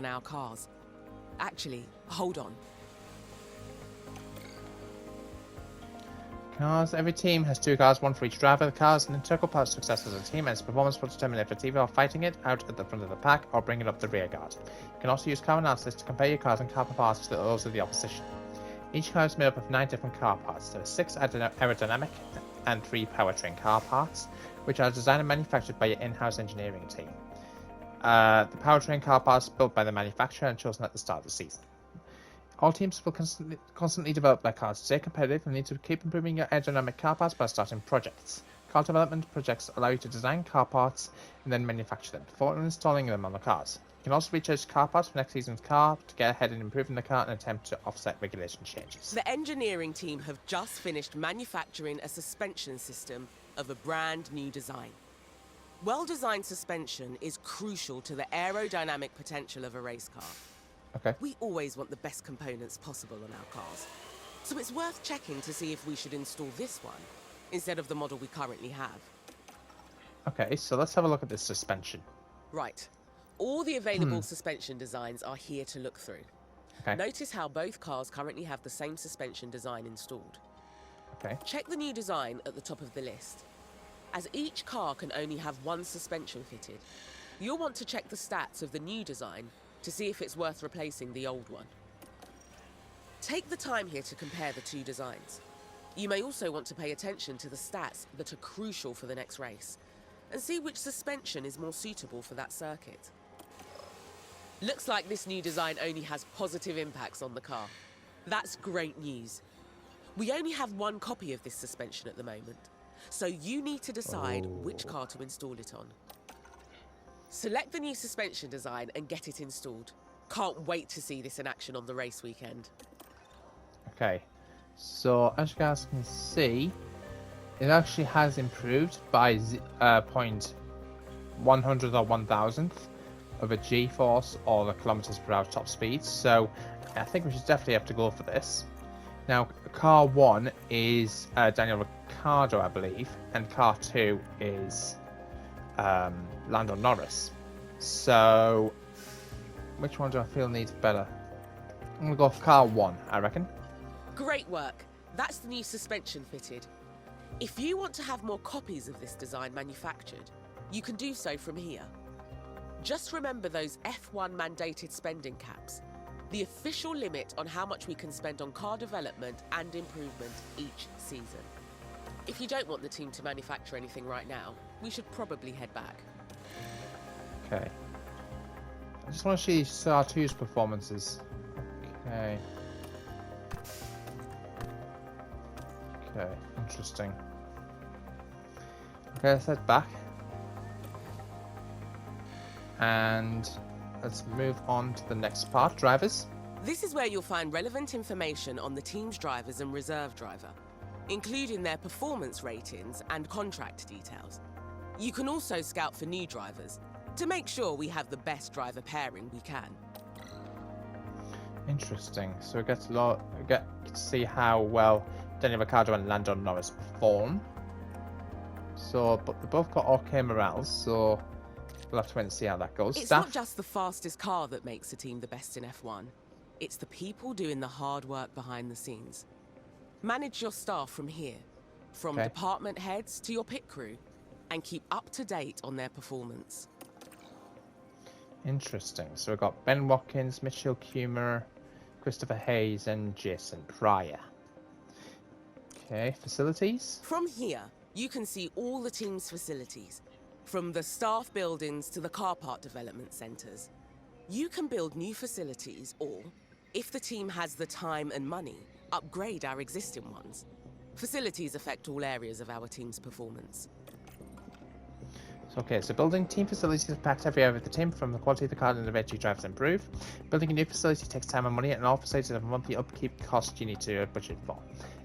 our cars. Actually, hold on. Cars. Every team has 2 cars, one for each driver. The car is an integral part of success as a team, and its performance will determine if it's either fighting it out at the front of the pack or bringing up the rear guard. You can also use car analysis to compare your cars and car parts to those of the opposition. Each car is made up of 9 different car parts. There are 6 aerodynamic and 3 powertrain car parts, which are designed and manufactured by your in-house engineering team. The powertrain car parts are built by the manufacturer and chosen at the start of the season. All teams will constantly develop their cars to stay competitive and need to keep improving your aerodynamic car parts by starting projects. Car development projects allow you to design car parts and then manufacture them before installing them on the cars. You can also recharge car parts for next season's car to get ahead in improving the car and attempt to offset regulation changes. The engineering team have just finished manufacturing a suspension system of a brand new design. Well-designed suspension is crucial to the aerodynamic potential of a race car. Okay. We always want the best components possible on our cars, so it's worth checking to see if we should install this one instead of the model we currently have. Okay, so let's have a look at this suspension. Right. All the available suspension designs are here to look through. Okay. Notice how both cars currently have the same suspension design installed. Okay. Check the new design at the top of the list. As each car can only have one suspension fitted, you'll want to check the stats of the new design to see if it's worth replacing the old one. Take the time here to compare the 2 designs. You may also want to pay attention to the stats that are crucial for the next race and see which suspension is more suitable for that circuit. Looks like this new design only has positive impacts on the car. That's great news. We only have 1 copy of this suspension at the moment, so you need to decide which car to install it on. Select the new suspension design and get it installed. Can't wait to see this in action on the race weekend. Okay, so as you guys can see, it actually has improved by 0.100 or 1,000th of a G-force or the kilometers per hour top speed. So I think we should definitely have to go for this. Now, car 1 is Daniel Ricciardo, I believe, and car 2 is Lando Norris. So which one do I feel needs better? I'm gonna go for car 1, I reckon. Great work. That's the new suspension fitted. If you want to have more copies of this design manufactured, you can do so from here. Just remember those F1 mandated spending caps, the official limit on how much we can spend on car development and improvement each season. If you don't want the team to manufacture anything right now, we should probably head back. Okay. I just want to see SR2's performances. Okay. Okay, interesting. Okay, let's head back. And let's move on to the next part, drivers. This is where you'll find relevant information on the team's drivers and reserve driver, including their performance ratings and contract details. You can also scout for new drivers to make sure we have the best driver pairing we can. Interesting. So we get to see how well Daniel Ricciardo and Lando Norris perform. So, but they both got okay morales, so we'll have to wait and see how that goes. It's not just the fastest car that makes a team the best in F1. It's the people doing the hard work behind the scenes. Manage your staff from here, from department heads to your pit crew, and keep up to date on their performance. Interesting. So we've got Ben Watkins, Mitchell Kumer, Christopher Hayes, and Jason Pryor. Okay, facilities. From here, you can see all the team's facilities, from the staff buildings to the car part development centres. You can build new facilities or, if the team has the time and money, upgrade our existing ones. Facilities affect all areas of our team's performance. Okay, so building team facilities impacts every area of the team, from the quality of the car and the eventually drives improve. Building a new facility takes time and money, and all facilities have a monthly upkeep cost you need to budget for.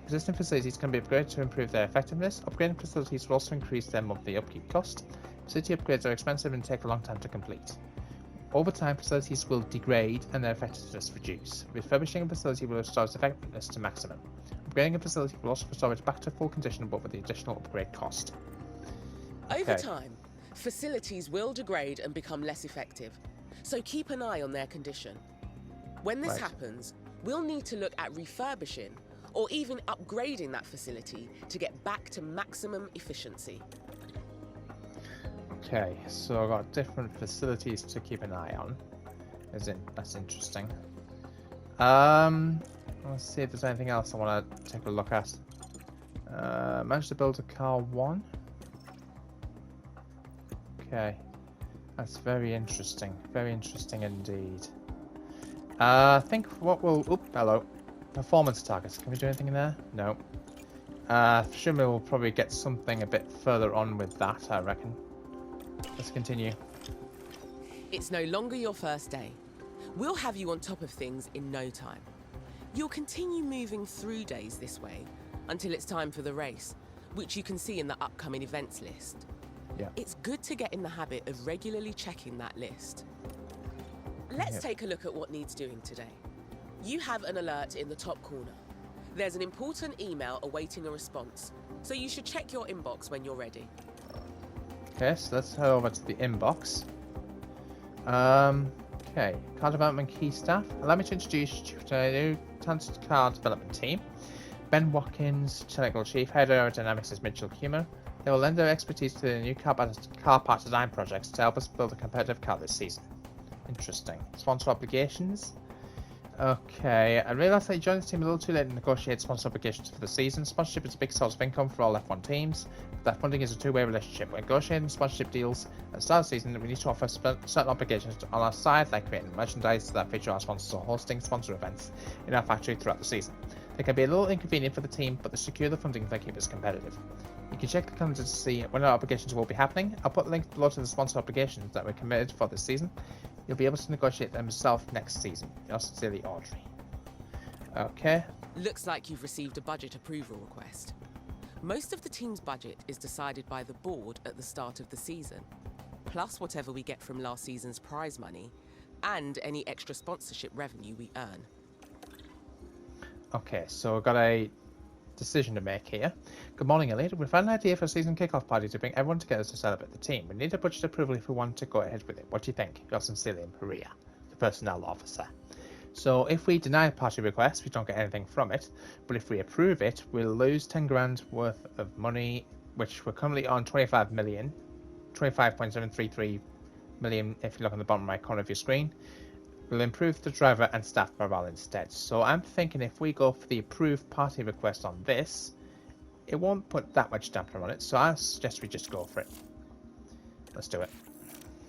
Existing facilities can be upgraded to improve their effectiveness. Upgrading facilities will also increase their monthly upkeep cost. Facility upgrades are expensive and take a long time to complete. Over time, facilities will degrade and their effectiveness reduce. Refurbishing a facility will restore its effectiveness to maximum. Upgrading a facility will also restore it back to full condition, but with the additional upgrade cost. Over time, facilities will degrade and become less effective, so keep an eye on their condition. When this Right. happens, we'll need to look at refurbishing or even upgrading that facility to get back to maximum efficiency. Okay, so I've got different facilities to keep an eye on. That's interesting. Let's see if there's anything else I want to take a look at. Managed to build a car 1. Okay, that's very interesting. Very interesting indeed. I think what we'll... Oop, hello. Performance targets. Can we do anything in there? No. Presume we'll probably get something a bit further on with that, I reckon. Let's continue. It's no longer your first day. We'll have you on top of things in no time. You'll continue moving through days this way until it's time for the race, which you can see in the upcoming events list. Yeah. It's good to get in the habit of regularly checking that list. Let's take a look at what needs doing today. You have an alert in the top corner. There's an important email awaiting a response, so you should check your inbox when you're ready. Okay, so let's head over to the inbox. Okay, car development key staff. Allow me to introduce you to a new talented car development team. Ben Watkins, technical chief, head of aerodynamics is Mitchell Humer. They will lend their expertise to the new car part design projects to help us build a competitive car this season. Interesting. Sponsor obligations. Okay, I realised that you joined the team a little too late to negotiate sponsor obligations for the season. Sponsorship is a big source of income for all F1 teams. That funding is a two-way relationship. When negotiating sponsorship deals at the start of the season, we need to offer certain obligations on our side, like creating merchandise that feature our sponsors or hosting sponsor events in our factory throughout the season. They can be a little inconvenient for the team, but they secure the funding that keep us competitive. You can check the calendar to see when our obligations will be happening. I'll put a link below to the sponsor obligations that we're committed for this season. You'll be able to negotiate them yourself next season. Yours sincerely, Audrey. Okay. Looks like you've received a budget approval request. Most of the team's budget is decided by the board at the start of the season, plus whatever we get from last season's prize money and any extra sponsorship revenue we earn. Okay, so we've got a decision to make here. Good morning, Elliot. We've had an idea for a season kickoff party to bring everyone together to celebrate the team. We need a budget approval if we want to go ahead with it. What do you think? Yours sincerely, Maria, the personnel officer. So if we deny the party request, we don't get anything from it. But if we approve it, we'll lose 10 grand worth of money, which we're currently on 25 million. 25.733 million if you look on the bottom right corner of your screen. We'll improve the driver and staff morale instead. So I'm thinking if we go for the approved party request on this, it won't put that much damper on it. So I suggest we just go for it. Let's do it.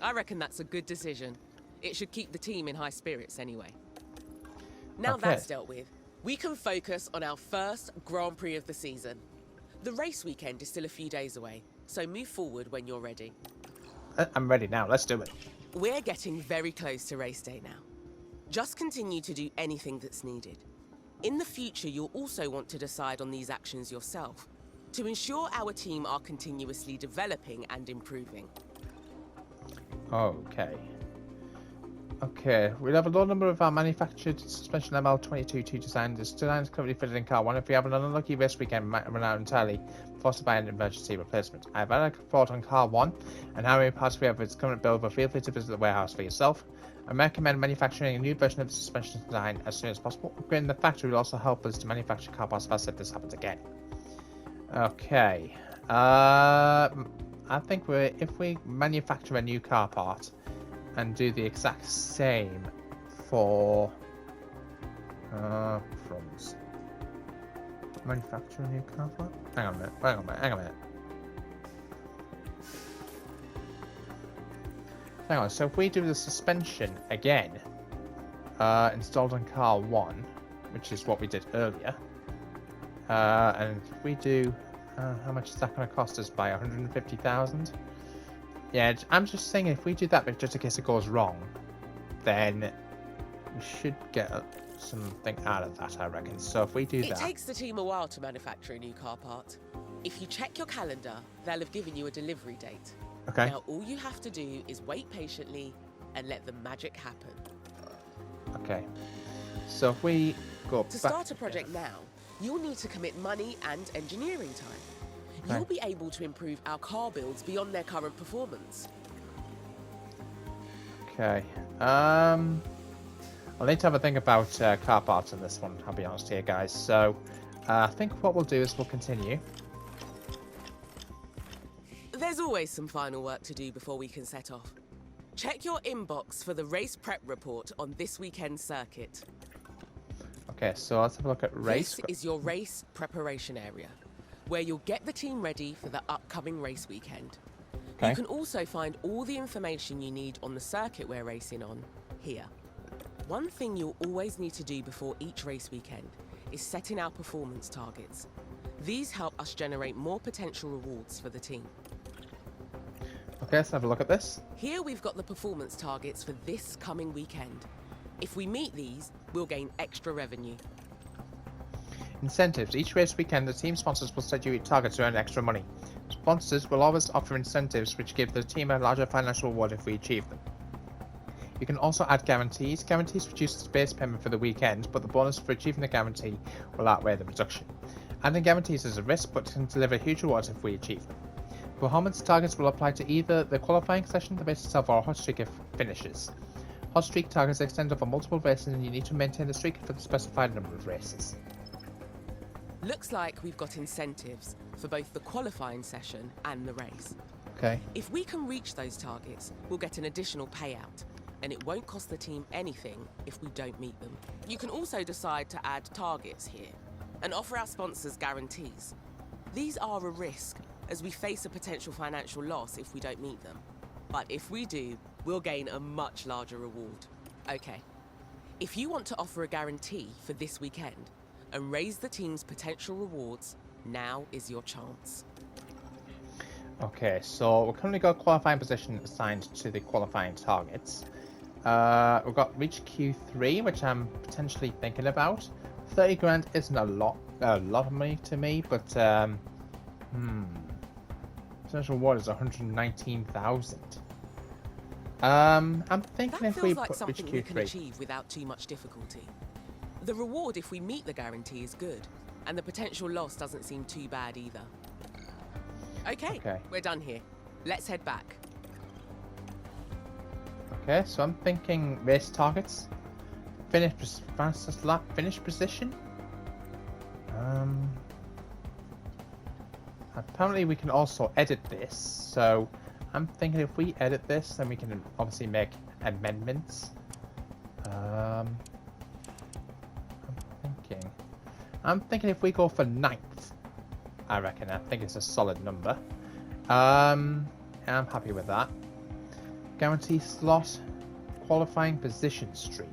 I reckon that's a good decision. It should keep the team in high spirits anyway. Now Okay. that's dealt with, we can focus on our first Grand Prix of the season. The race weekend is still a few days away, so move forward when you're ready. I'm ready now. Let's do it. We're getting very close to race day now. Just continue to do anything that's needed. In the future, you'll also want to decide on these actions yourself to ensure our team are continuously developing and improving. Okay. Okay, we'll have a low number of our manufactured suspension ML22 designs. This design is currently fitted in car 1. If we have an unlucky race weekend, we might run out entirely, forced to buy an emergency replacement. I've had a thought on car 1 and how many parts we have of its current build, but feel free to visit the warehouse for yourself. I recommend manufacturing a new version of the suspension design as soon as possible. Upgrading the factory will also help us to manufacture car parts faster if this happens again. Okay. I think if we manufacture a new car part and do the exact same for fronts. Manufacture a new car part? Hang on a minute. Hang on, so if we do the suspension again, installed on car 1, which is what we did earlier, and if we do, how much is that going to cost us by 150,000? Yeah, I'm just saying if we do that, but just in case it goes wrong, then we should get something out of that, I reckon. So if we do that... It takes the team a while to manufacture a new car part. If you check your calendar, they'll have given you a delivery date. Okay. Now all you have to do is wait patiently and let the magic happen. Okay. So if we go To start a project now, you'll need to commit money and engineering time. Okay. You'll be able to improve our car builds beyond their current performance. Okay. I'll need to have a think about car parts in this one, I'll be honest here, guys. So, I think what we'll do is we'll continue. There's always some final work to do before we can set off. Check your inbox for the race prep report on this weekend's circuit. Okay, so let's have a look at race. This is your race preparation area, where you'll get the team ready for the upcoming race weekend. Okay. You can also find all the information you need on the circuit we're racing on here. One thing you'll always need to do before each race weekend is setting our performance targets. These help us generate more potential rewards for the team. Okay, let's have a look at this. Here we've got the performance targets for this coming weekend. If we meet these, we'll gain extra revenue. Incentives. Each race weekend, the team sponsors will set you targets to earn extra money. Sponsors will always offer incentives which give the team a larger financial reward if we achieve them. You can also add guarantees. Guarantees reduce the base payment for the weekend, but the bonus for achieving the guarantee will outweigh the reduction. Adding guarantees is a risk, but can deliver huge rewards if we achieve them. Performance targets will apply to either the qualifying session, the race itself, or a hot streak if finishes. Hot streak targets extend over multiple races, and you need to maintain the streak for the specified number of races. Looks like we've got incentives for both the qualifying session and the race. Okay. If we can reach those targets, we'll get an additional payout, and it won't cost the team anything if we don't meet them. You can also decide to add targets here and offer our sponsors guarantees. These are a risk, as we face a potential financial loss if we don't meet them. But if we do, we'll gain a much larger reward. Okay, if you want to offer a guarantee for this weekend and raise the team's potential rewards, now is your chance. Okay, so we've currently got a qualifying position assigned to the qualifying targets. We've got reach Q3, which I'm potentially thinking about. 30 grand isn't a lot of money to me, but potential reward is 119,000. I'm thinking That if we feels like put reach something we can Q3. achieve without too much difficulty. The reward if we meet the guarantee is good, and the potential loss doesn't seem too bad either. Okay, we're done here. Let's head back. Okay, so I'm thinking race targets. Fastest lap finish position. Apparently we can also edit this, so I'm thinking if we edit this, then we can obviously make amendments. I'm thinking if we go for 9th, I reckon. I think it's a solid number. I'm happy with that. Guarantee slot, qualifying position streak.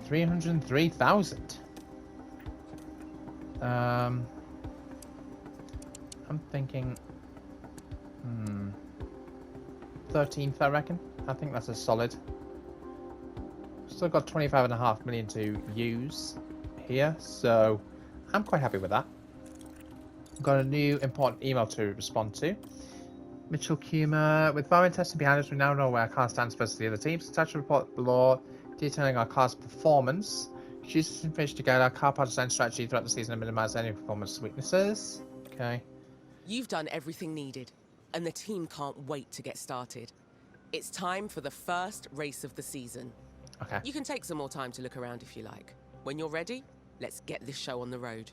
303,000. I'm thinking 13th, I reckon. I think that's a solid. Still got 25.5 million to use here, so I'm quite happy with that. Got a new important email to respond to. Mitchell Kuma, with Bahrain testing behind us, we now know where our car stands versus the other teams. Attach a report below detailing our car's performance. Use this information to guide our car part design strategy throughout the season and minimize any performance weaknesses. Okay. You've done everything needed, and the team can't wait to get started. It's time for the first race of the season. Okay. You can take some more time to look around if you like. When you're ready, let's get this show on the road.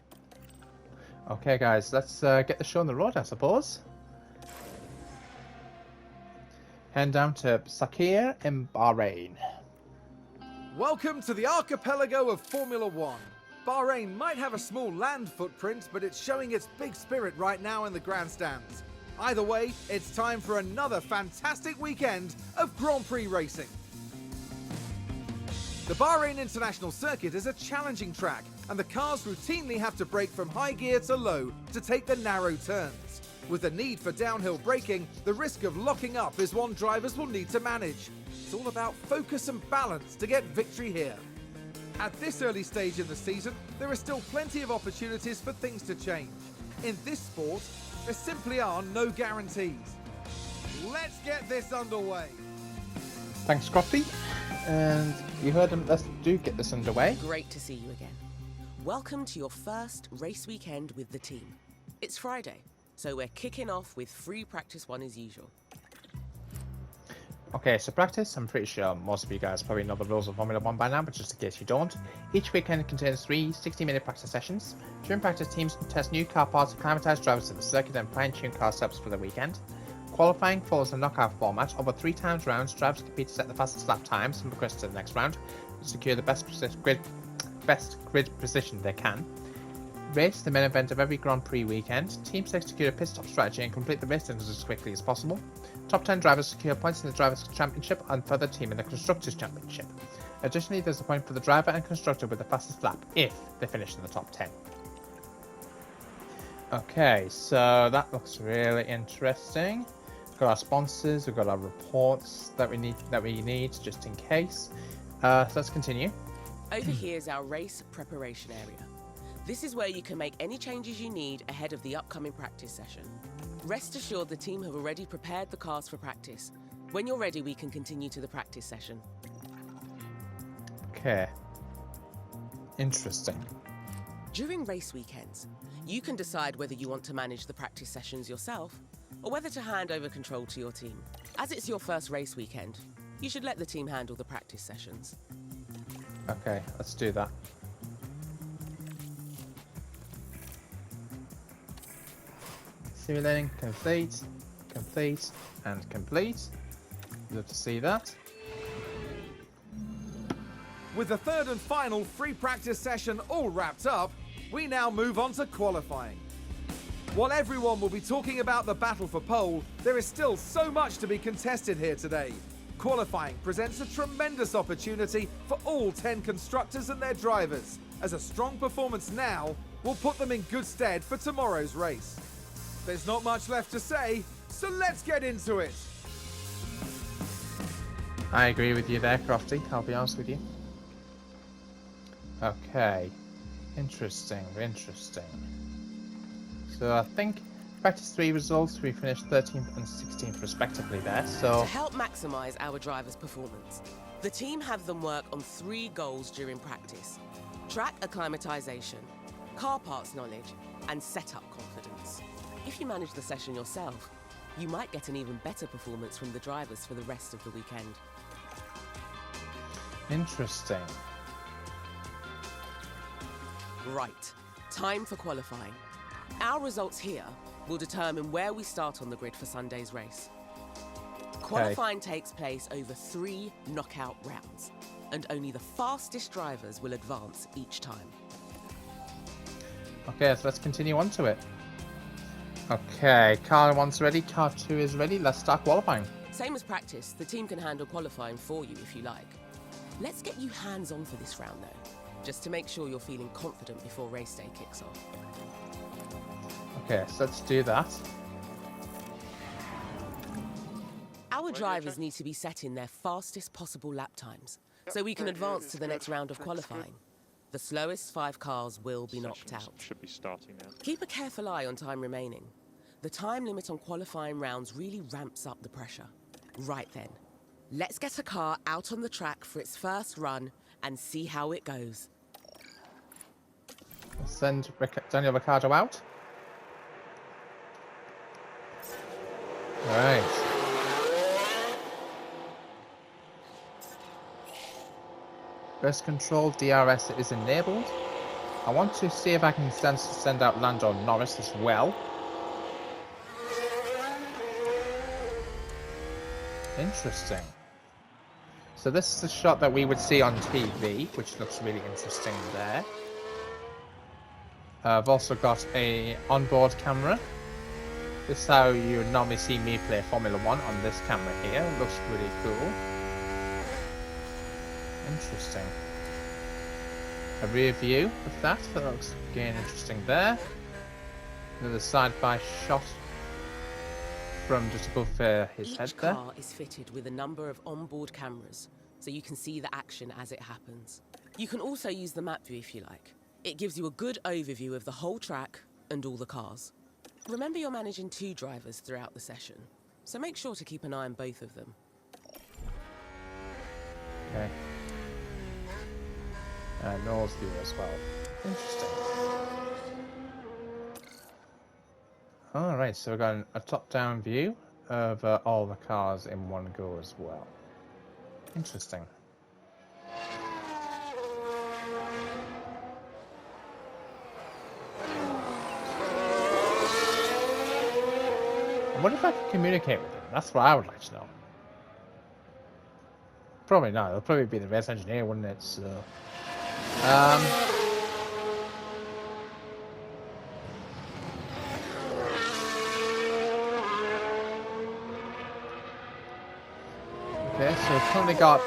Okay, guys, let's get the show on the road, I suppose. Head down to Sakir in Bahrain. Welcome to the archipelago of Formula One. Bahrain might have a small land footprint, but it's showing its big spirit right now in the grandstands. Either way, it's time for another fantastic weekend of Grand Prix racing. The Bahrain International Circuit is a challenging track, and the cars routinely have to brake from high gear to low to take the narrow turns. With the need for downhill braking, the risk of locking up is one drivers will need to manage. It's all about focus and balance to get victory here. At this early stage in the season, there are still plenty of opportunities for things to change. In this sport, there simply are no guarantees. Let's get this underway. Thanks, Scruffy. And you heard him. Let's get this underway. Great to see you again. Welcome to your first race weekend with the team. It's Friday, so we're kicking off with free practice 1 as usual. Okay, so practice, I'm pretty sure most of you guys probably know the rules of Formula 1 by now, but just in case you don't, each weekend contains 3 60-minute practice sessions. During practice, teams can test new car parts, acclimatise drivers to the circuit, and fine-tune car setups for the weekend. Qualifying follows a knockout format. Over 3 times rounds, drivers compete to set the fastest lap times and progress to the next round to secure the best grid position they can. Race, the main event of every Grand Prix weekend. Teams execute a pit stop strategy and complete the race as quickly as possible. Top 10 drivers secure points in the Drivers' Championship and further team in the Constructors' Championship. Additionally, there's a point for the driver and constructor with the fastest lap, if they finish in the top 10. Okay, so that looks really interesting. We've got our sponsors, we've got our reports that we need just in case. So let's continue. Over here is our race preparation area. This is where you can make any changes you need ahead of the upcoming practice session. Rest assured the team have already prepared the cars for practice. When you're ready, we can continue to the practice session. Okay. Interesting. During race weekends, you can decide whether you want to manage the practice sessions yourself or whether to hand over control to your team. As it's your first race weekend, you should let the team handle the practice sessions. Okay, let's do that. Simulating, complete, and complete. Love to see that. With the third and final free practice session all wrapped up, we now move on to qualifying. While everyone will be talking about the battle for pole, there is still so much to be contested here today. Qualifying presents a tremendous opportunity for all 10 constructors and their drivers, as a strong performance now will put them in good stead for tomorrow's race. There's not much left to say, so let's get into it. I agree with you there, Crofty. I'll be honest with you. Okay. Interesting. So I think practice 3 results, we finished 13th and 16th respectively there, so... To help maximise our drivers' performance, the team have them work on 3 goals during practice: track acclimatisation, car parts knowledge, and setup confidence. If you manage the session yourself, you might get an even better performance from the drivers for the rest of the weekend. Interesting. Right, time for qualifying. Our results here will determine where we start on the grid for Sunday's race. Qualifying takes place over 3 knockout rounds, and only the fastest drivers will advance each time. Okay, so let's continue on to it. Okay, car 1's ready, car 2 is ready, let's start qualifying. Same as practice, the team can handle qualifying for you if you like. Let's get you hands-on for this round though, just to make sure you're feeling confident before race day kicks off. Okay, so let's do that. Our drivers need to be setting their fastest possible lap times, so we can advance to the next round of qualifying. The slowest 5 cars will be knocked out. Should be starting now. Keep a careful eye on time remaining. The time limit on qualifying rounds really ramps up the pressure. Right then, let's get a car out on the track for its first run and see how it goes. Let's send Daniel Ricciardo out. Right. Rest control DRS is enabled. I want to see if I can send out Lando Norris as well. Interesting. So this is the shot that we would see on TV, which looks really interesting there. I've also got a onboard camera. This is how you would normally see me play Formula 1 on this camera here. It looks really cool. Interesting. A rear view of that. That looks again interesting there. Another side-by shot from just above his head Each there. car is fitted with a number of onboard cameras, so you can see the action as it happens. You can also use the map view if you like. It gives you a good overview of the whole track and all the cars. Remember, you're managing 2 drivers throughout the session, so make sure to keep an eye on both of them. Okay. Noel's view as well. Interesting. Alright, so we've got a top-down view of all the cars in one go as well. Interesting. I wonder if I can communicate with them. That's what I would like to know. Probably not. It'll probably be the race engineer, wouldn't it? So, okay, so we've currently got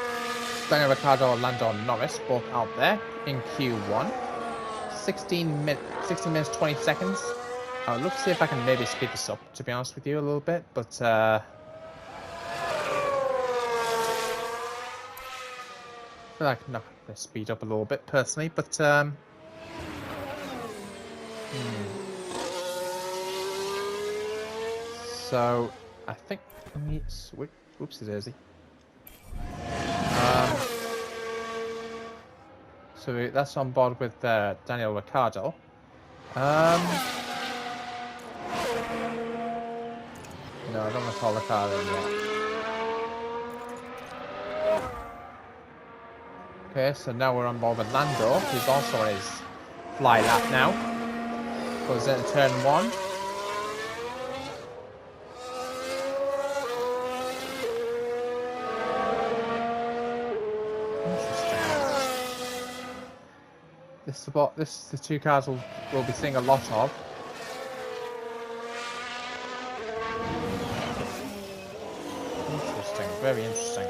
Daniel Ricciardo and Lando Norris both out there in Q1. 16 minutes 20 seconds. I'd love to see if I can maybe speed this up, to be honest with you, a little bit, but I feel like I'm not going to speed up a little bit personally, but so I think let me switch. Whoopsie daisy. So that's on board with Daniel Ricciardo. No, I don't want to call the car in yet. Okay, so now we're on board with Lando, who's also on his fly lap now. Goes into turn 1. Interesting. This the two cars we'll be seeing a lot of. Interesting, very interesting.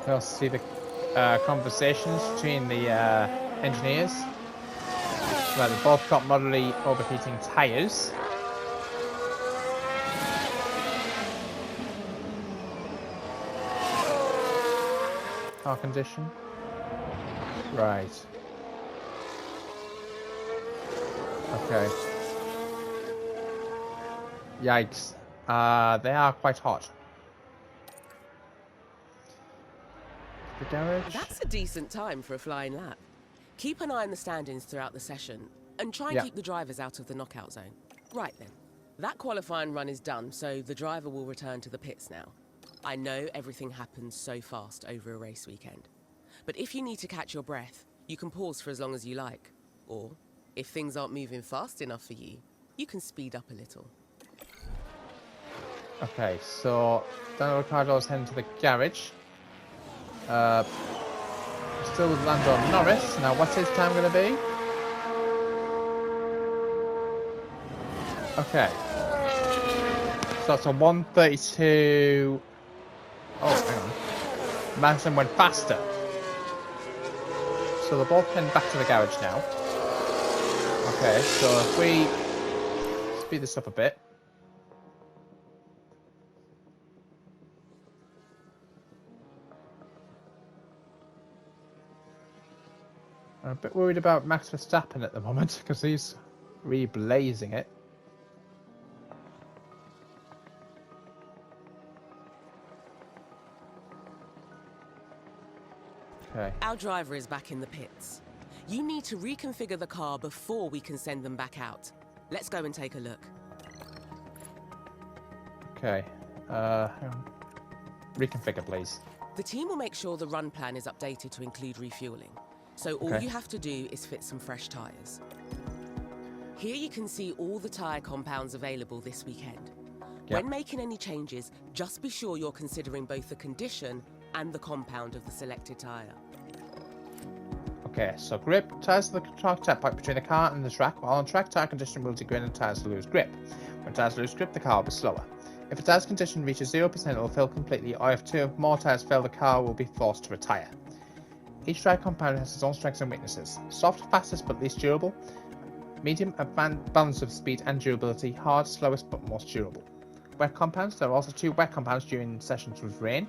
You also see the conversations between the engineers, where they both got moderately overheating tyres. Car condition. Right. Okay. Yikes. They are quite hot. The garage. That's a decent time for a flying lap. Keep an eye on the standings throughout the session, and try and keep the drivers out of the knockout zone. Right then. That qualifying run is done, so the driver will return to the pits now. I know everything happens so fast over a race weekend. But if you need to catch your breath, you can pause for as long as you like. Or, if things aren't moving fast enough for you, you can speed up a little. Okay, so Daniel Ricciardo's heading to the garage. Still with Lando Norris. Now, what's his time going to be? Okay. So it's a 1:32. Oh, hang on. Manson went faster. So they're both heading back to the garage now. Okay, so if we speed this up a bit. I'm a bit worried about Max Verstappen at the moment because he's re-blazing it. Okay. Our driver is back in the pits. You need to reconfigure the car before we can send them back out. Let's go and take a look. Okay. Hang on. Reconfigure, please. The team will make sure the run plan is updated to include refueling. So all you have to do is fit some fresh tyres. Here you can see all the tyre compounds available this weekend. When making any changes, just be sure you're considering both the condition and the compound of the selected tyre. Okay, so grip. Tyres of the contact point between the car and the track. While on track, tyre condition will degrade and tyres will lose grip. When tyres lose grip, the car will be slower. If a tyre's condition reaches 0%, it will fill completely, or if 2 or more tyres fail, the car will be forced to retire. Each tyre compound has its own strengths and weaknesses. Soft, fastest but least durable. Medium, a balance of speed and durability. Hard, slowest but most durable. Wet compounds. There are also 2 wet compounds during sessions with rain.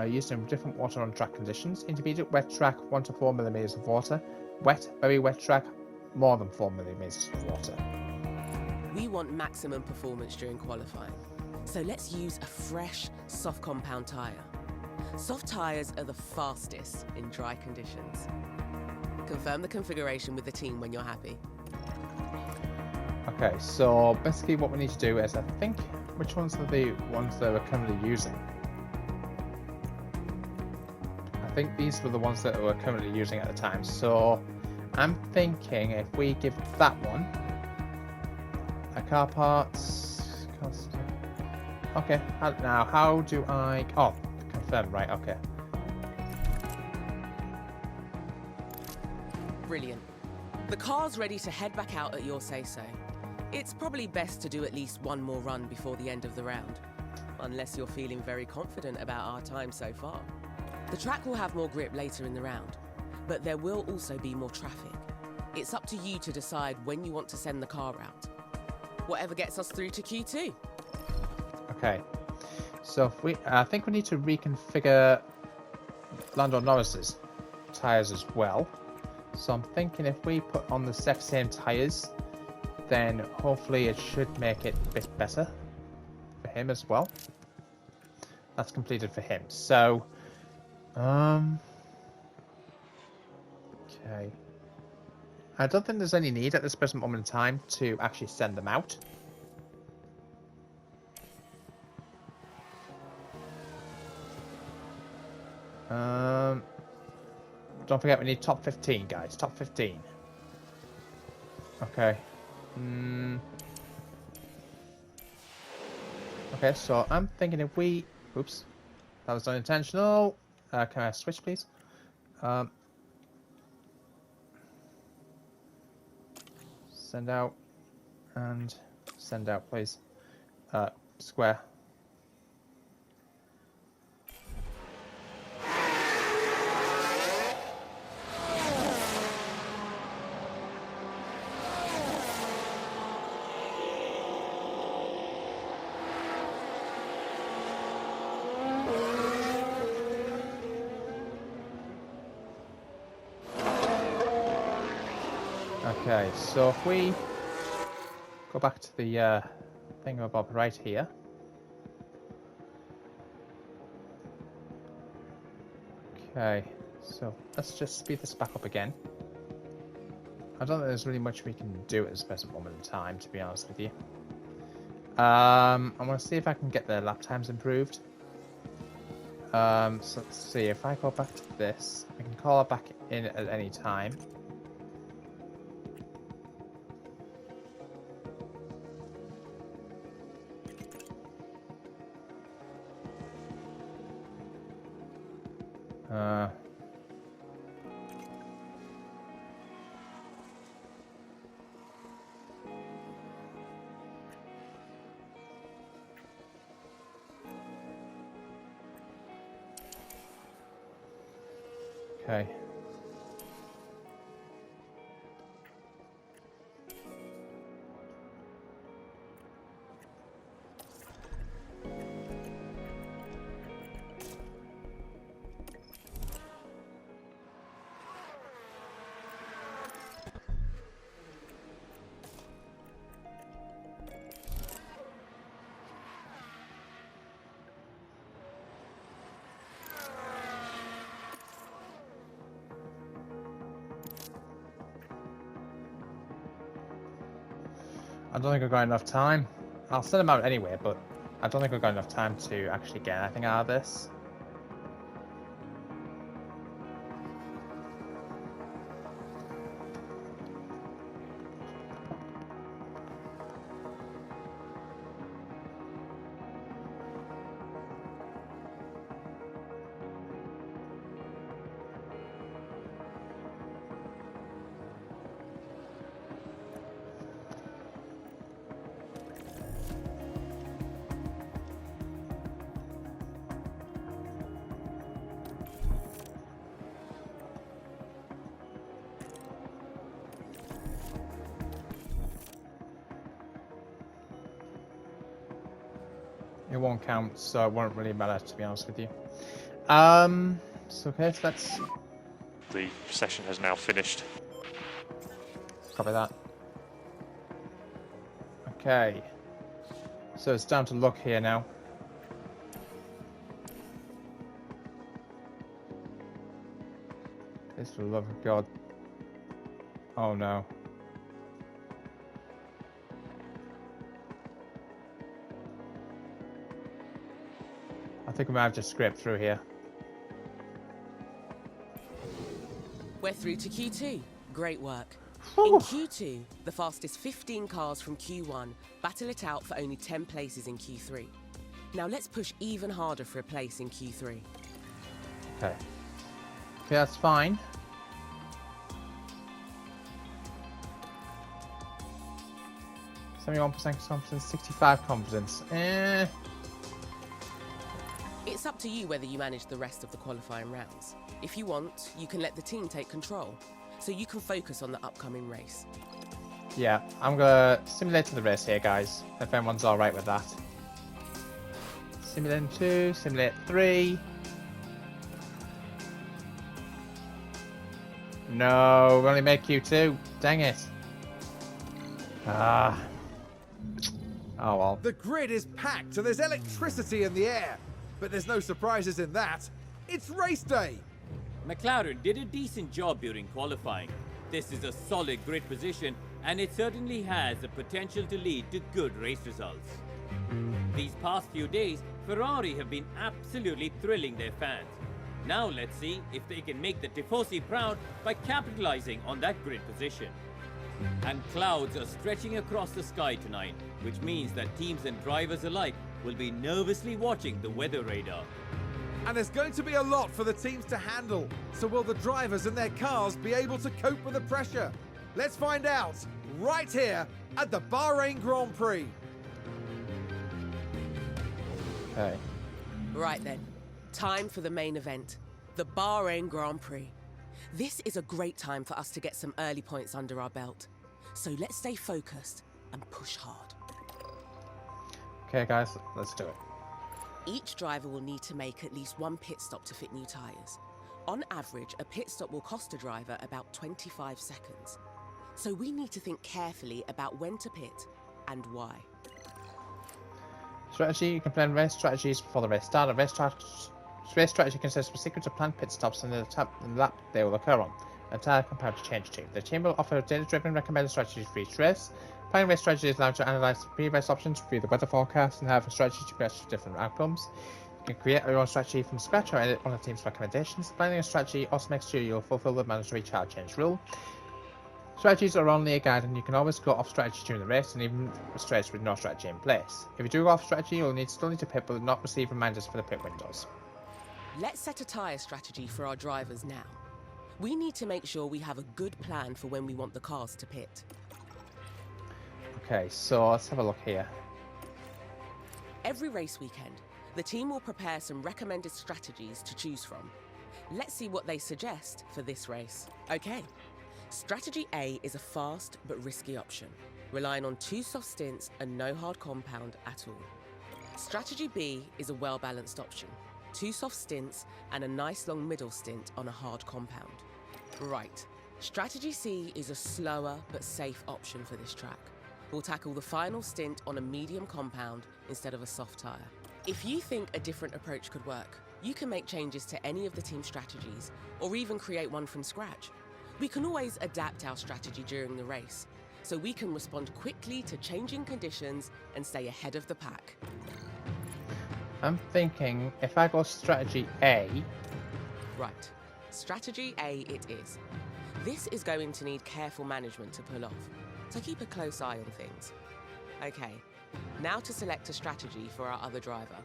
used in different water on track conditions. Intermediate wet track, 1 to 4 millimeters of water. Wet, very wet track, more than 4 millimeters of water. We want maximum performance during qualifying, so let's use a fresh, soft compound tyre. Soft tyres are the fastest in dry conditions. Confirm the configuration with the team when you're happy. Okay, so basically what we need to do is, I think, which ones are the ones that we're currently using? I think these were the ones that we're currently using at the time. So I'm thinking if we give that one a car parts cost. Okay, now how do I? Oh, confirm, right? Okay. Brilliant. The car's ready to head back out at your say-so. It's probably best to do at least one more run before the end of the round, unless you're feeling very confident about our time so far. The track will have more grip later in the round, but there will also be more traffic. It's up to you to decide when you want to send the car out. Whatever gets us through to Q2. Okay. So if I think we need to reconfigure Lando Norris's tires as well. So I'm thinking if we put on the exact same tires, then hopefully it should make it a bit better for him as well. That's completed for him. So, okay. I don't think there's any need at this present moment in time to actually send them out. Don't forget we need top 15, guys. Top 15. Okay. Okay, so I'm thinking if we... Oops. That was unintentional. Can I switch, please? Send out. And send out, please. Square. Okay, so if we go back to the thingamabob right here. Okay, so let's just speed this back up again. I don't think there's really much we can do at this present moment in time, to be honest with you. I want to see if I can get the lap times improved. So let's see, if I go back to this, I can call it back in at any time. Okay. I don't think I've got enough time. I'll send them out anyway, but I don't think I've got enough time to actually get anything out of this. It won't count, so it won't really matter, to be honest with you. So okay, so let's The session has now finished. copy that. Okay. So it's down to luck here now. Please, for the love of God. Oh no. I think we might have just scraped through here. We're through to Q2. Great work. Whew. In Q2, the fastest 15 cars from Q1 battle it out for only 10 places in Q3. Now let's push even harder for a place in Q3. Okay. Okay, that's fine. %71% confidence, 65 confidence. It's up to you whether you manage the rest of the qualifying rounds. If you want, you can let the team take control, so you can focus on the upcoming race. Yeah, I'm gonna simulate the race here, guys. If anyone's alright with that. Simulate 2, simulate 3. No, we only make Q2. Dang it. Ah. Oh well. The grid is packed and there's electricity in the air. But there's no surprises in that. It's race day. McLaren did a decent job during qualifying. This is a solid grid position, and it certainly has the potential to lead to good race results. These past few days, Ferrari have been absolutely thrilling their fans. Now let's see if they can make the Tifosi proud by capitalizing on that grid position. And clouds are stretching across the sky tonight, which means that teams and drivers alike will be nervously watching the weather radar. And there's going to be a lot for the teams to handle. So will the drivers and their cars be able to cope with the pressure? Let's find out right here at the Bahrain Grand Prix. Okay. Right then, time for the main event, the Bahrain Grand Prix. This is a great time for us to get some early points under our belt. So let's stay focused and push hard. Okay, guys, let's do it. Each driver will need to make at least one pit stop to fit new tyres. On average, a pit stop will cost a driver about 25 seconds. So we need to think carefully about when to pit and why. Strategy, you can plan race strategies before the race start. A race strategy consists of a sequence of planned pit stops and the lap they will occur on. An entire compound to change to. The team will offer data-driven recommended strategies for each race. Planning race strategy is allowed to analyze the pre-race options, review the weather forecast, and have a strategy to best different outcomes. You can create your own strategy from scratch or edit one of the team's recommendations. Planning a strategy also makes sure you'll fulfill the mandatory chart change rule. Strategies are only a guide, and you can always go off strategy during the race, and even race with no strategy in place. If you do go off strategy, you'll still need to pit, but not receive reminders for the pit windows. Let's set a tyre strategy for our drivers now. We need to make sure we have a good plan for when we want the cars to pit. Okay, so let's have a look here. Every race weekend, the team will prepare some recommended strategies to choose from. Let's see what they suggest for this race. Okay, strategy A is a fast but risky option, relying on 2 soft stints and no hard compound at all. Strategy B is a well-balanced option, 2 soft stints and a nice long middle stint on a hard compound. Right, strategy C is a slower but safe option for this track. We'll tackle the final stint on a medium compound instead of a soft tyre. If you think a different approach could work, you can make changes to any of the team strategies, or even create one from scratch. We can always adapt our strategy during the race, so we can respond quickly to changing conditions and stay ahead of the pack. I'm thinking if I go strategy A. Right, strategy A it is. This is going to need careful management to pull off, so keep a close eye on things. Okay, now to select a strategy for our other driver.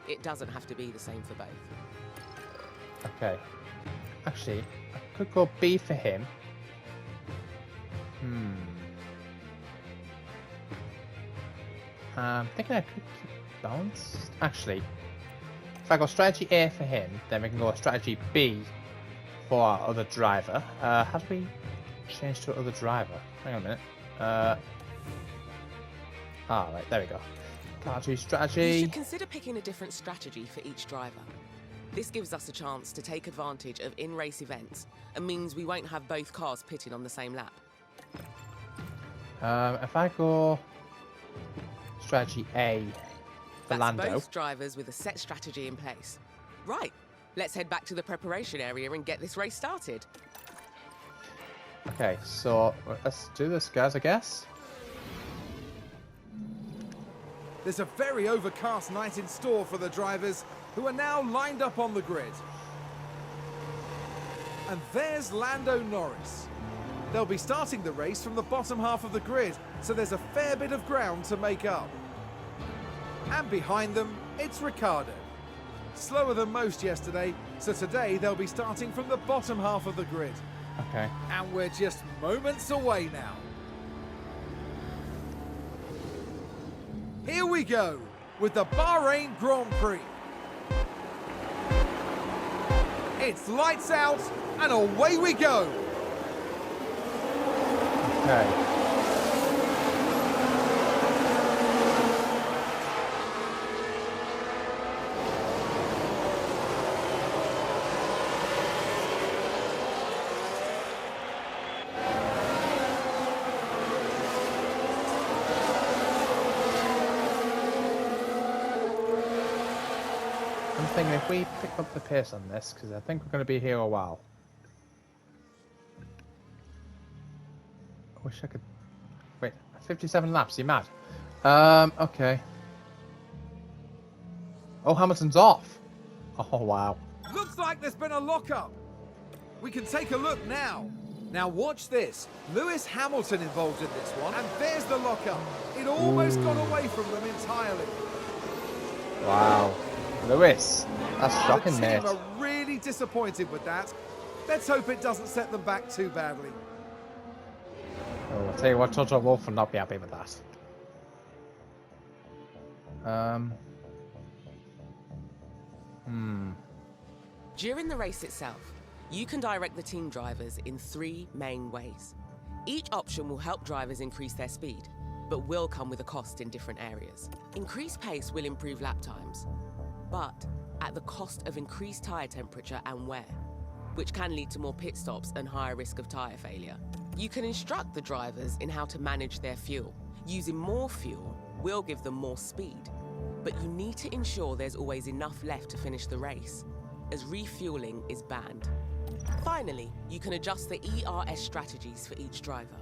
It doesn't have to be the same for both. Okay. Actually, I could go B for him. I'm thinking I could keep balanced. Actually, if I go strategy A for him, then we can go strategy B for our other driver. How do we change to other driver? Hang on a minute. Right, there we go. Can't do You strategy. should consider picking a different strategy for each driver. This gives us a chance to take advantage of in-race events and means we won't have both cars pitted on the same lap. If I go strategy A for That's Lando. both drivers with a set strategy in place. Right, let's head back to the preparation area and get this race started. Okay, so let's do this, guys, I guess. There's a very overcast night in store for the drivers who are now lined up on the grid. And there's Lando Norris. They'll be starting the race from the bottom half of the grid, so there's a fair bit of ground to make up. And behind them, it's Ricciardo. Slower than most yesterday, so today they'll be starting from the bottom half of the grid. Okay. And we're just moments away now. Here we go with the Bahrain Grand Prix. It's lights out and away we go. Okay. I'm thinking if we pick up the pace on this, because I think we're going to be here a while. I wish I could... Wait, 57 laps, you mad? Okay. Oh, Hamilton's off! Oh, wow. Looks like there's been a lockup. We can take a look now. Now watch this. Lewis Hamilton involved in this one, and there's the lockup. It almost got away from them entirely. Wow. Lewis, that's shocking, The mate. team are really disappointed with that. Let's hope it doesn't set them back too badly. Oh, I'll tell you what, Toto Wolff will not be happy with that. During the race itself, you can direct the team drivers in 3 main ways. Each option will help drivers increase their speed, but will come with a cost in different areas. Increased pace will improve lap times, but at the cost of increased tyre temperature and wear, which can lead to more pit stops and higher risk of tyre failure. You can instruct the drivers in how to manage their fuel. Using more fuel will give them more speed, but you need to ensure there's always enough left to finish the race, as refueling is banned. Finally, you can adjust the ERS strategies for each driver.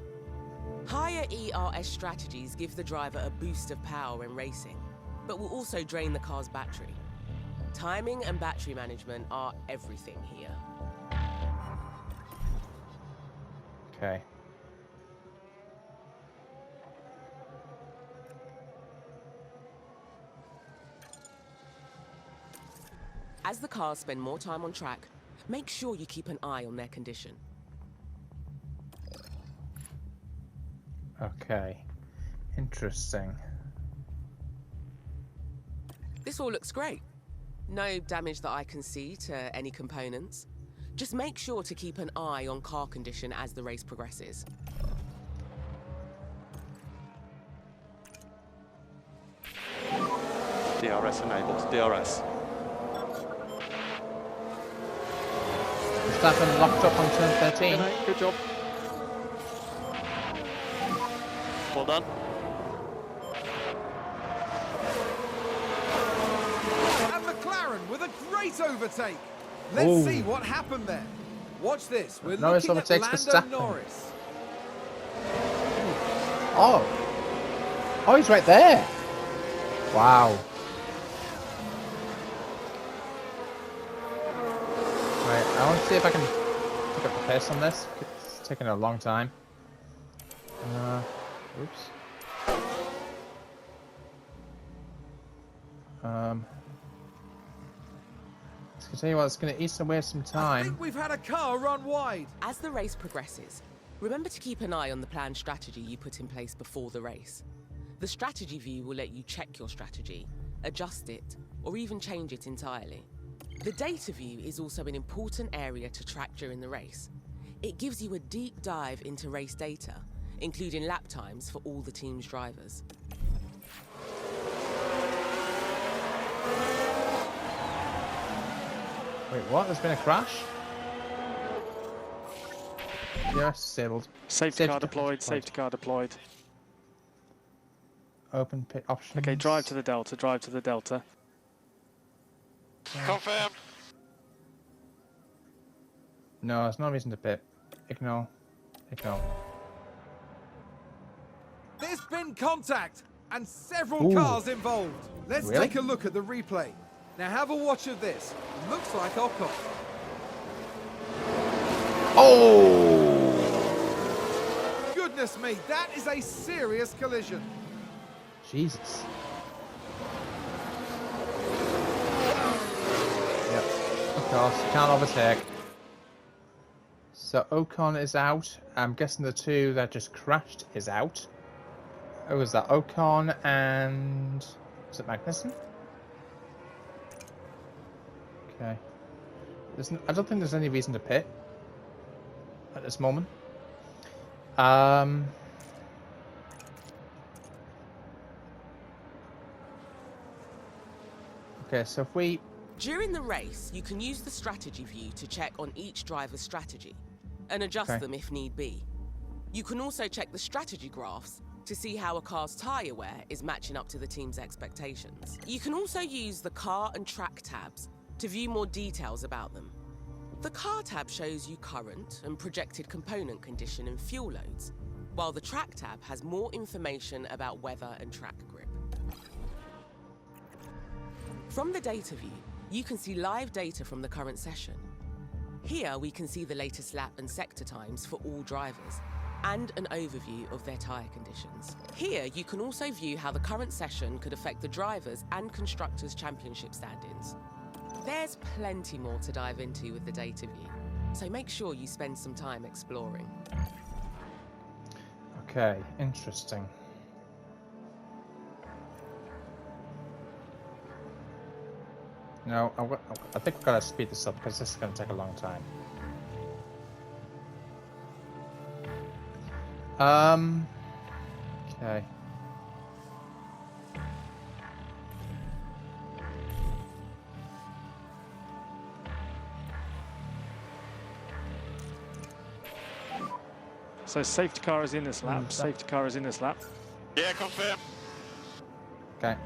Higher ERS strategies give the driver a boost of power when racing, but will also drain the car's battery. Timing and battery management are everything here. Okay. As the cars spend more time on track, make sure you keep an eye on their condition. Okay. Interesting. This all looks great. No damage that I can see to any components. Just make sure to keep an eye on car condition as the race progresses. DRS enabled. DRS. Verstappen locked up on turn 13. Good job. Well done. And McLaren with a great overtake. Let's Ooh. see what happened there. Watch this. We're Norris looking at overtakes Lando Verstappen. Norris. Oh. Oh, he's right there. Wow. Right, I want to see if I can pick up the pace on this. It's taking a long time. Oops. I'll tell you what, it's going to eat away some I time. think we've had a car run wide. As the race progresses, remember to keep an eye on the planned strategy you put in place before the race. The strategy view will let you check your strategy, adjust it, or even change it entirely. The data view is also an important area to track during the race. It gives you a deep dive into race data, including lap times for all the team's drivers. Wait, what? There's been a crash? Yes, disabled. Safety car deployed. Safety car deployed. Open pit options. Okay, drive to the Delta. Drive to the Delta. Confirm. No, there's no reason to pit. Ignore. Ignore. There's been contact and several cars involved. Let's Really? take a look at the replay. Now have a watch of this. Looks like Ocon. Oh! Goodness me, that is a serious collision. Jesus. Yep. Of course, can't overtake. So Ocon is out. I'm guessing the two that just crashed is out. Who was that? Ocon and... Was it Magnussen? Okay. I don't think there's any reason to pit at this moment. Okay, so if we... During the race, you can use the strategy view to check on each driver's strategy and adjust Okay. them if need be. You can also check the strategy graphs to see how a car's tyre wear is matching up to the team's expectations. You can also use the car and track tabs to view more details about them. The car tab shows you current and projected component condition and fuel loads, while the track tab has more information about weather and track grip. From the data view, you can see live data from the current session. Here we can see the latest lap and sector times for all drivers, and an overview of their tyre conditions. Here you can also view how the current session could affect the drivers' and constructors' championship stand-ins. There's plenty more to dive into with the data view, so make sure you spend some time exploring. Okay, interesting. No, I think we've got to speed this up because this is going to take a long time. Okay. So safety car is in this lap. Safety car is in this lap. Yeah, confirm. Okay.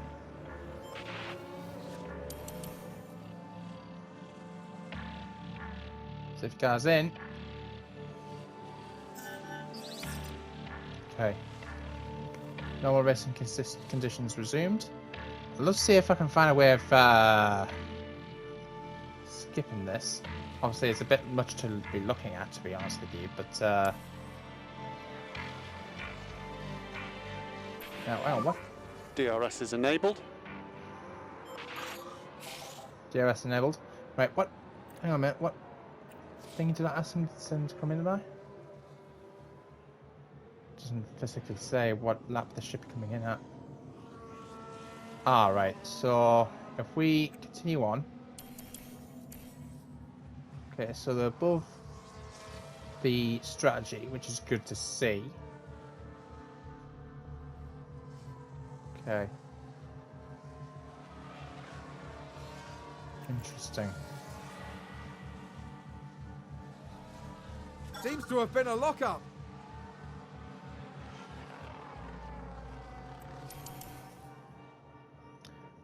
Safety car's in. Okay. Normal racing conditions resumed. Let's see if I can find a way of skipping this. Obviously, it's a bit much to be looking at, to be honest with you, but oh, what? DRS is enabled. DRS enabled. Right, what? Hang on a minute, what thing did I ask him to come in by? Doesn't physically say what lap the ship coming in at. Ah, right, so if we continue on. Okay, so they're above the strategy, which is good to see. Okay. Interesting. Seems to have been a lockup.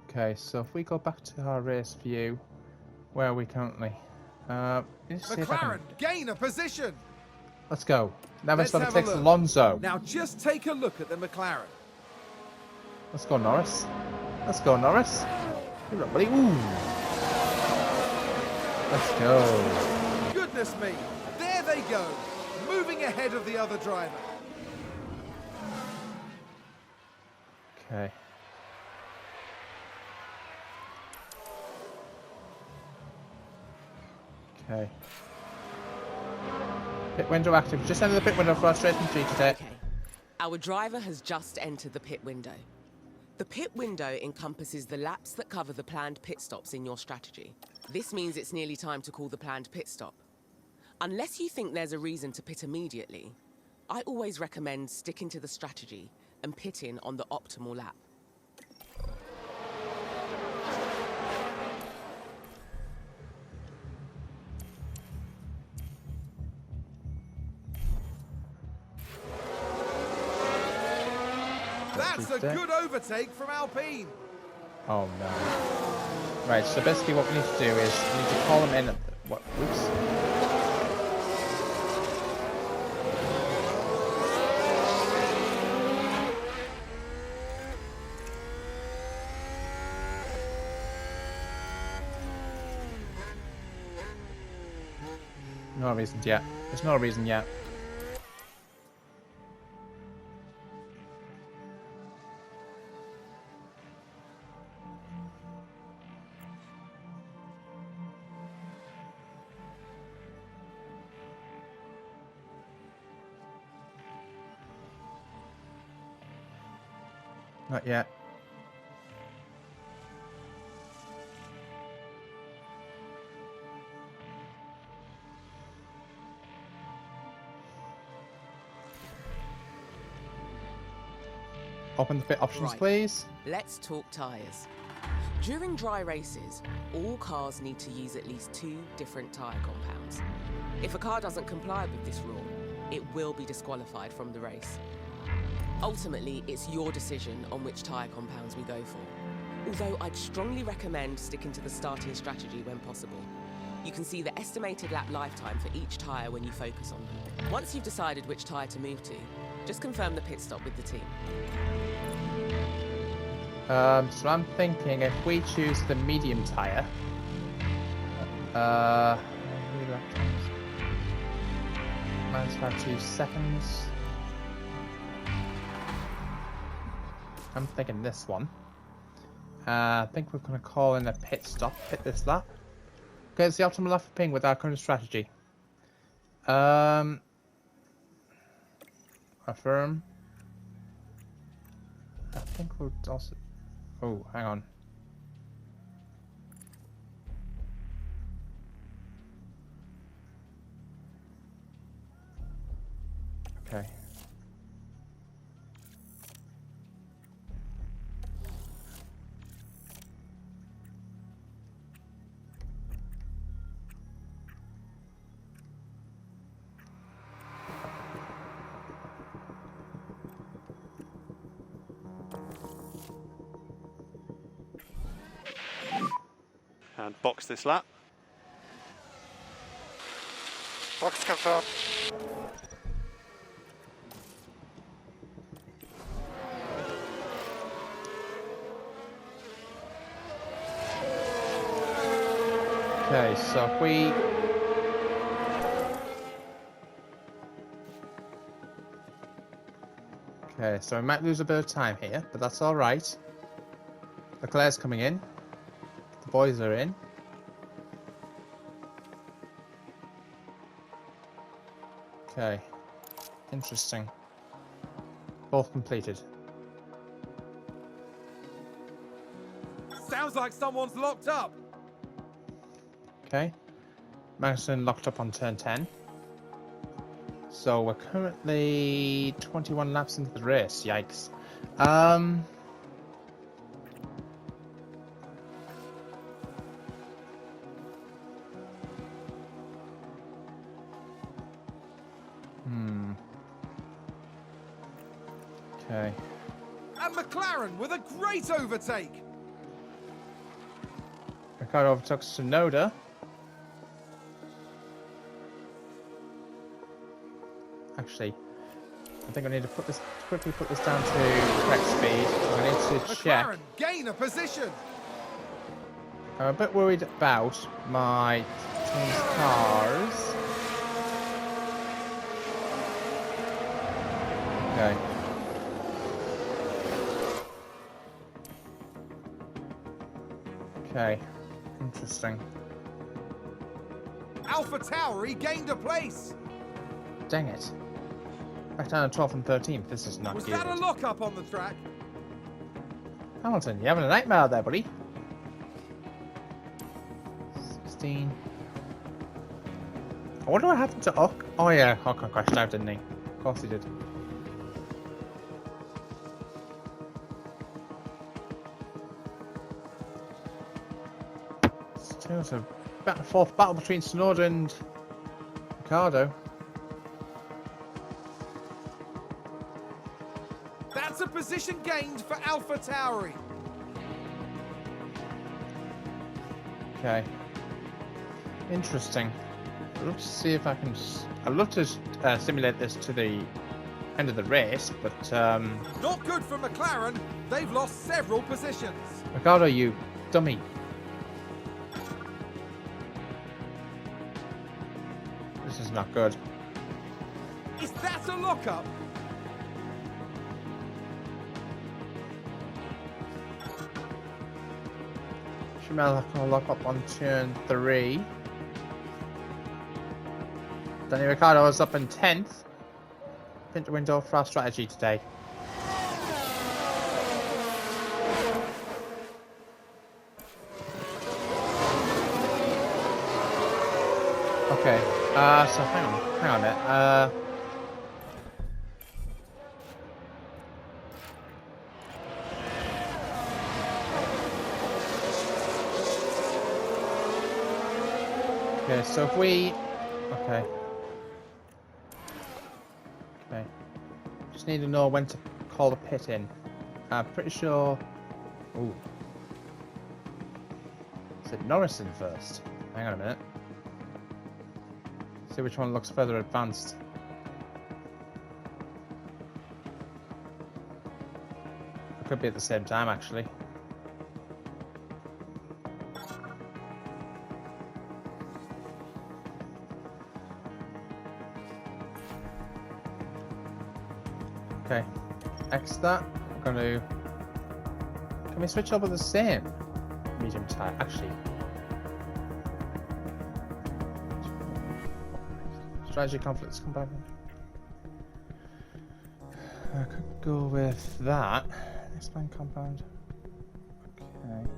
Okay, so if we go back to our race view, where are we currently? Let's see if I can- McLaren gain a position. Let's go. Now Let's it's have a takes look. Alonso. Now just take a look at the McLaren. Let's go, Norris. Let's go, Norris. You're up, buddy. Ooh. Let's go. Goodness me, there they go, moving ahead of the other driver. Okay. Okay. Pit window active. Just enter the pit window for our straight entry today. Okay, our driver has just entered the pit window. The pit window encompasses the laps that cover the planned pit stops in your strategy. This means it's nearly time to call the planned pit stop. Unless you think there's a reason to pit immediately, I always recommend sticking to the strategy and pitting on the optimal lap. That's a good overtake from Alpine. Oh no. Right, so basically what we need to do is we need to call them in at what oops. No reasons yet. There's no reason yet. Not yet. Open the fit options, Right. please. Let's talk tyres. During dry races, all cars need to use at least 2 different tyre compounds. If a car doesn't comply with this rule, it will be disqualified from the race. Ultimately, it's your decision on which tyre compounds we go for. Although I'd strongly recommend sticking to the starting strategy when possible. You can see the estimated lap lifetime for each tyre when you focus on them. Once you've decided which tyre to move to, just confirm the pit stop with the team. So I'm thinking if we choose the medium tire, minus about 2 seconds. I'm thinking this one. I think we're going to call in a pit stop, pit this lap. Okay, it's the optimal lap for ping with our current strategy. Affirm. I think we'll also... Oh, hang on. Okay. And box this lap. Box confirmed. Okay, so if we... Okay, so we might lose a bit of time here, but that's alright. Leclerc's coming in. The boys are in. Okay. Interesting. Both completed. Sounds like someone's locked up. Okay. Magnussen locked up on turn 10. So we're currently 21 laps into the race. Yikes. Okay. And McLaren with a great overtake. Ricardo overtook Tsunoda. Actually, I think I need to quickly put this down to correct speed. I need to check. McLaren gain a position. I'm a bit worried about my team's cars. Okay. Okay. Interesting. Alpha Tauri gained a place. Dang it. Back down to 12th and 13th. This is not Was good. that a lock-up on the track? Hamilton, you're having a nightmare out there, buddy. 16. I wonder what happened to Ocon. Oh yeah, Ocon crashed out, didn't he? Of course he did. Still it's a fourth battle between Tsunoda and Ricardo. That's a position gained for Alpha Tauri. Okay. Interesting. I'd love to see if I can... I'd love to simulate this to the end of the race, but... Not good for McLaren. They've lost several positions. Ricardo, you dummy. This is not good. Is that a lockup? Schumacher can lock up on turn 3. Danny Ricciardo is up in 10th. Pint window for our strategy today. Okay, so hang on a minute. Okay, so if we... Okay. Okay. Just need to know when to call the pit in. I'm pretty sure... Ooh. Is it Norris in first? Hang on a minute. See which one looks further advanced. It could be at the same time, actually. Okay, X that. We're going to... Can we switch over the same medium tire? Actually. Strategy conflicts compartment. I could go with that. Expand compound. Okay.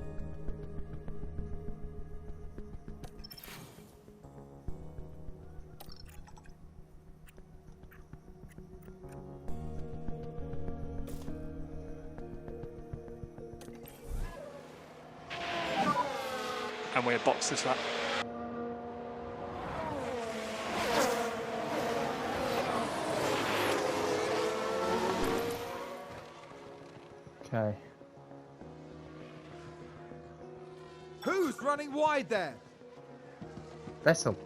And we're boxed this lap. Okay. Who's running wide there? Vessel.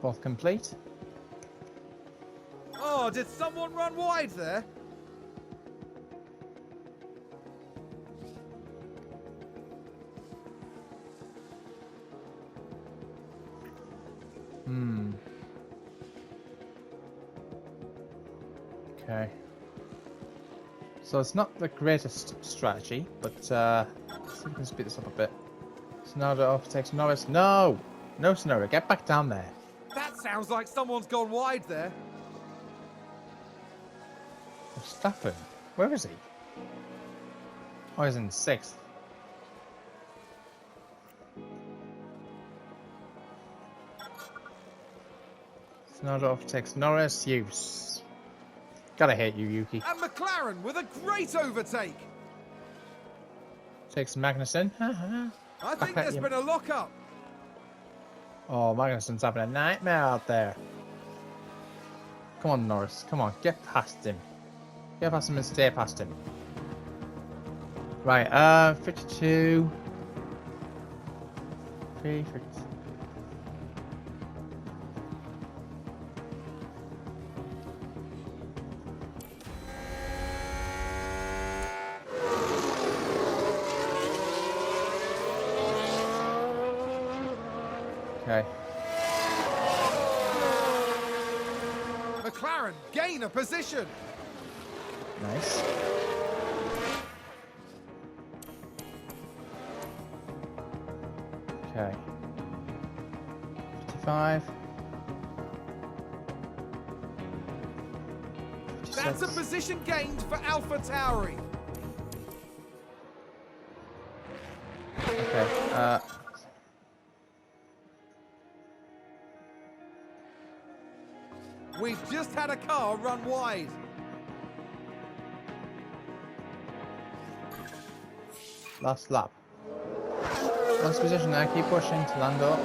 Both complete. Oh, did someone run wide there? Okay. So it's not the greatest strategy, but let's see if we can speed this up a bit. Sonoda overtakes Norris. No! No, Sonoda, get back down there. That sounds like someone's gone wide there. Verstappen? Where is he? Oh, he's in 6th. Sonoda overtakes Norris. Gotta hate you, Yuki. And McLaren with a great overtake. Takes Magnussen. I think there's been a lockup. Oh, Magnussen's having a nightmare out there. Come on, Norris. Come on, get past him. Get past him and stay past him. Right, 52. 3, 50. Okay. McLaren gain a position. Nice. Okay. 55. That's a position gained for Alpha Tauri. Okay. We've just had a car run wide. Last lap. Let's position there, keep pushing to Lando.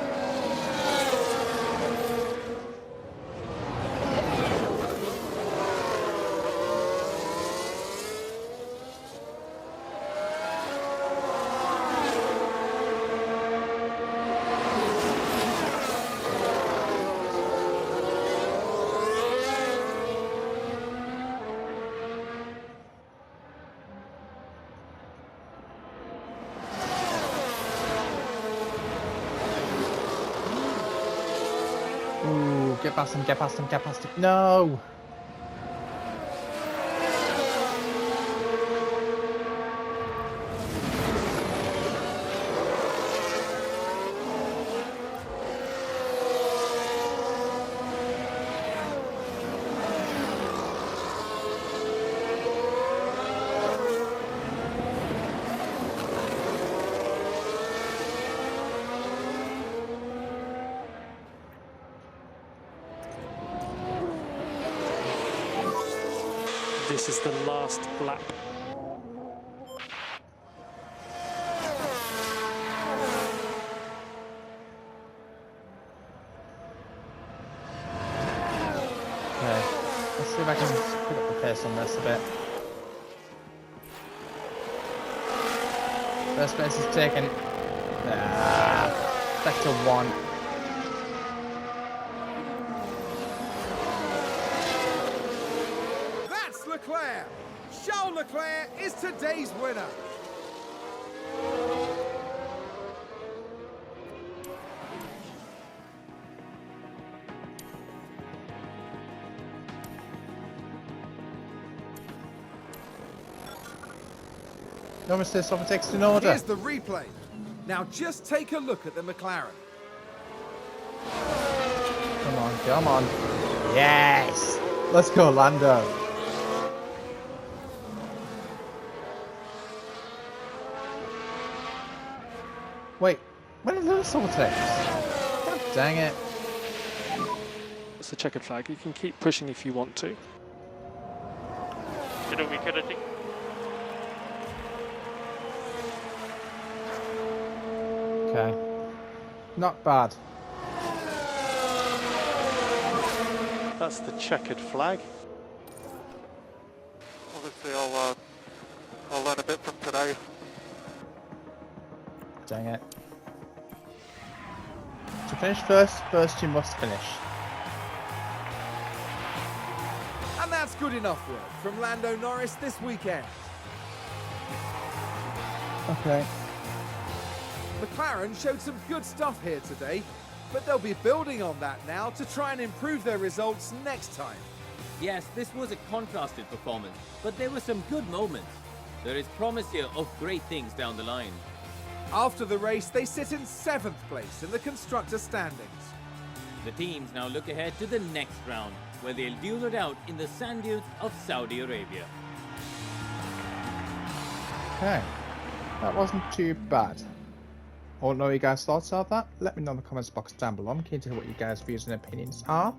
Ooh, get past him, get past him, get past him. No! This is the last lap. Okay, let's see if I can pick up the pace on this a bit. First place is taken. Sector 1. That's Leclerc! Charles Leclerc is today's winner. No mistakes, overtakes in order. Here's the replay. Now just take a look at the McLaren. Come on, come on. Yes! Let's go, Lando. Wait, when did Lewis overtake? God dang it. It's a checkered flag. You can keep pushing if you want to. Okay. Not bad. That's the checkered flag. Obviously, I'll learn a bit from today. Dang it. To finish first you must finish. And that's good enough work from Lando Norris this weekend. Okay. McLaren showed some good stuff here today, but they'll be building on that now to try and improve their results next time. Yes, this was a contrasted performance, but there were some good moments. There is promise here of great things down the line. After the race, they sit in 7th place in the constructor standings. The teams now look ahead to the next round, where they'll duel it out in the sand dunes of Saudi Arabia. Okay. That wasn't too bad. I want to know what you guys' thoughts are of that. Let me know in the comments box down below. I'm keen to hear what you guys' views and opinions are.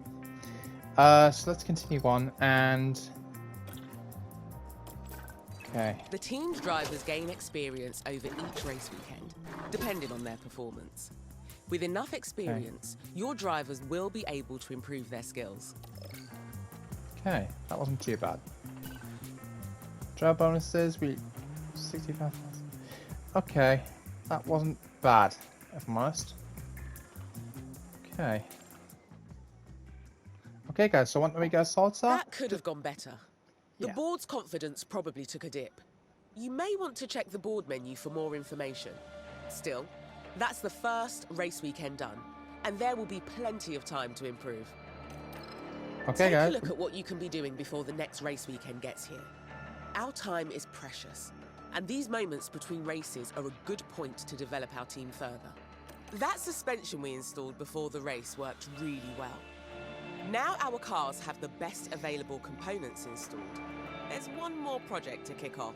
So let's continue on and... Okay. The team's drivers gain experience over each race weekend, depending on their performance. With enough experience, your drivers will be able to improve their skills. Okay, that wasn't too bad. Driver bonuses, we 65,000. Okay, that wasn't bad, if I'm honest. Okay. Okay, guys, so what do you guys' thoughts are? That could have gone better. The Yeah. board's confidence probably took a dip. You may want to check the board menu for more information. Still, that's the first race weekend done, and there will be plenty of time to improve. Okay, Take guys. a look at what you can be doing before the next race weekend gets here. Our time is precious, and these moments between races are a good point to develop our team further. That suspension we installed before the race worked really well. Now our cars have the best available components installed. There's one more project to kick off.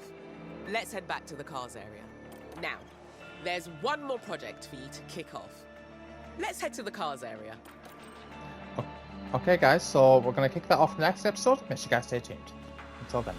Let's head back to the cars area. Now, there's one more project for you to kick off. Let's head to the cars area. Okay, guys, so we're going to kick that off in the next episode. Make sure you guys stay tuned. Until then.